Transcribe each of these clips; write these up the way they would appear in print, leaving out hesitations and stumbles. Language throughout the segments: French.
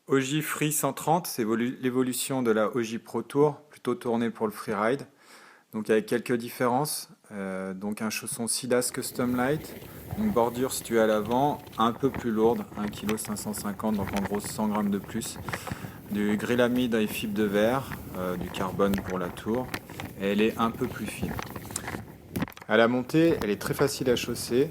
OJ Free 130, c'est l'évolution de la OJ Pro Tour, plutôt tournée pour le freeride. Donc avec quelques différences. Donc un chausson Sidas Custom Light, une bordure située à l'avant, un peu plus lourde, 1,550 kg, donc en gros 100 grammes de plus. Du Grillamide et fibre de verre, du carbone pour la tour, et elle est un peu plus fine. À la montée, elle est très facile à chausser.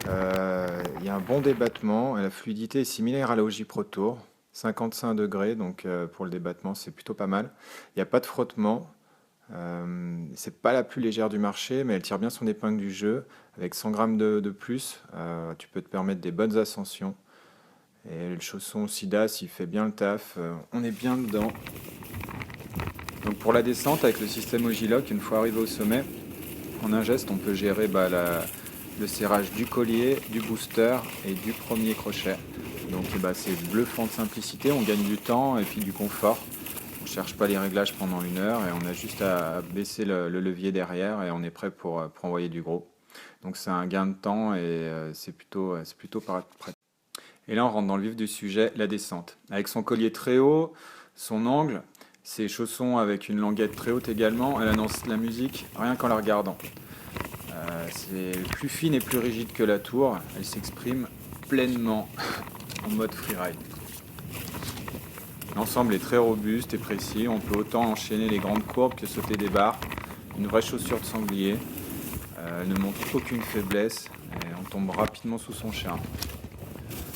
Il y a un bon débattement, et la fluidité est similaire à la OJ Pro Tour, 55 degrés, donc pour le débattement c'est plutôt pas mal. Il n'y a pas de frottement. C'est pas la plus légère du marché, mais elle tire bien son épingle du jeu. Avec 100 grammes de plus, tu peux te permettre des bonnes ascensions. Et le chausson Sidas, il fait bien le taf. On est bien dedans. Donc pour la descente, avec le système Ogilock, une fois arrivé au sommet, en un geste, on peut gérer le serrage du collier, du booster et du premier crochet. Donc c'est bluffant de simplicité, on gagne du temps et puis du confort. On ne cherche pas les réglages pendant 1 heure et on a juste à baisser le levier derrière et on est prêt pour envoyer du gros. Donc c'est un gain de temps et c'est plutôt pratique. Et là on rentre dans le vif du sujet, la descente. Avec son collier très haut, son angle, ses chaussons avec une languette très haute également, elle annonce la musique rien qu'en la regardant. C'est plus fine et plus rigide que la tour, elle s'exprime pleinement en mode freeride. L'ensemble est très robuste et précis, on peut autant enchaîner les grandes courbes que sauter des barres. Une vraie chaussure de sanglier, elle ne montre aucune faiblesse et on tombe rapidement sous son charme.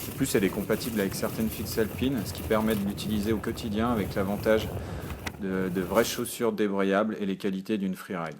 De plus, elle est compatible avec certaines fixes alpines, ce qui permet de l'utiliser au quotidien avec l'avantage de vraies chaussures débrayables et les qualités d'une freeride.